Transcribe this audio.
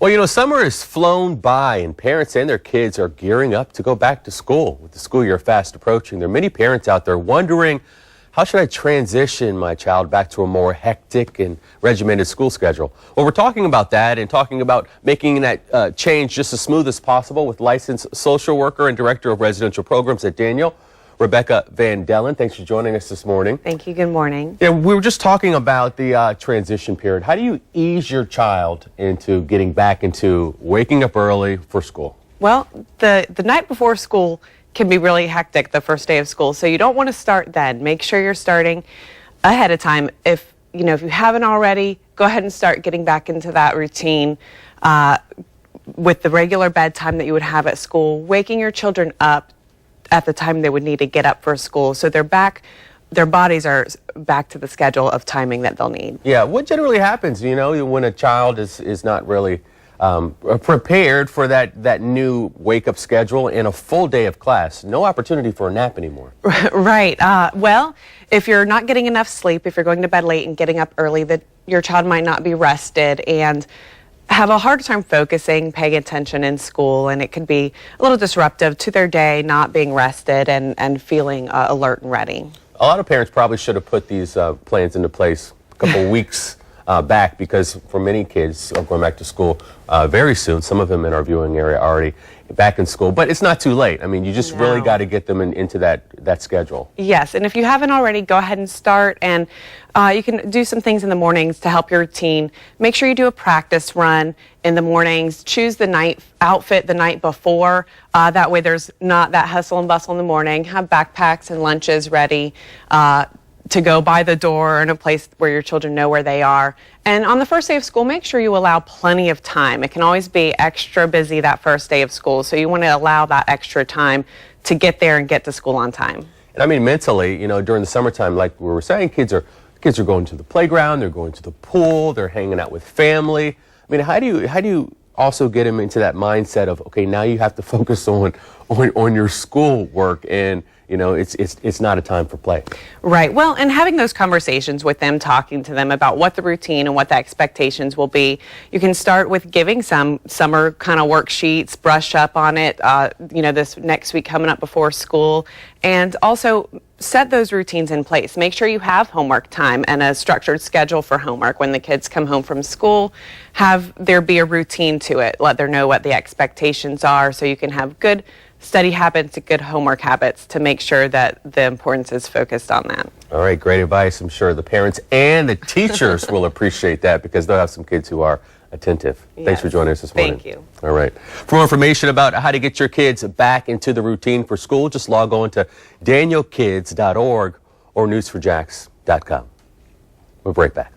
Well, summer has flown by and parents and their kids are gearing up to go back to school. With the school year fast approaching, there are many parents out there wondering, how should I transition my child back to a more hectic and regimented school schedule? Well, we're talking about that and talking about making that change just as smooth as possible with licensed social worker and director of residential programs at Daniel, Rebecca Van Dellen. Thanks for joining us this morning. Thank you. Good morning. Yeah, we were just talking about the transition period. How do you ease your child into getting back into waking up early for school? Well, the night before school can be really hectic, the first day of school. So you don't want to start then. Make sure you're starting ahead of time. If you haven't already, go ahead and start getting back into that routine with the regular bedtime that you would have at school, waking your children up at the time they would need to get up for school. So their bodies are back to the schedule of timing that they'll need. Yeah, what generally happens, when a child is not really prepared for that new wake-up schedule and a full day of class? No opportunity for a nap anymore. Right. Well, if you're not getting enough sleep, if you're going to bed late and getting up early, your child might not be rested and have a hard time focusing, paying attention in school, and it could be a little disruptive to their day, not being rested and feeling alert and ready. A lot of parents probably should have put these plans into place a couple of weeks back, because for many kids going back to school very soon, some of them in our viewing area are already back in school, but it's not too late. I mean, you just really got to get them into that schedule. Yes, and if you haven't already, go ahead and start, and you can do some things in the mornings to help your routine. Make sure you do a practice run in the mornings. Choose the outfit the night before. That way there's not that hustle and bustle in the morning. Have backpacks and lunches ready to go by the door or in a place where your children know where they are. And on the first day of school, make sure you allow plenty of time. It can always be extra busy that first day of school, so you want to allow that extra time to get there and get to school on time. And I mean, mentally, during the summertime, like we were saying, kids are going to the playground, they're going to the pool, they're hanging out with family. I mean, how do you also get them into that mindset of, okay, now you have to focus on your school work, and it's not a time for play. Right. Well, and having those conversations with them, talking to them about what the routine and what the expectations will be. You can start with giving some summer kind of worksheets, brush up on it, this next week coming up before school, and also set those routines in place. Make sure you have homework time and a structured schedule for homework. When the kids come home from school, have there be a routine to it. Let them know what the expectations are, so you can have good study habits, good homework habits, to make sure that the importance is focused on that. All right, great advice. I'm sure the parents and the teachers will appreciate that, because they'll have some kids who are attentive. Yes. Thanks for joining us this morning. Thank you. All right. For more information about how to get your kids back into the routine for school, just log on to danielkids.org or newsforjax.com. We'll be right back.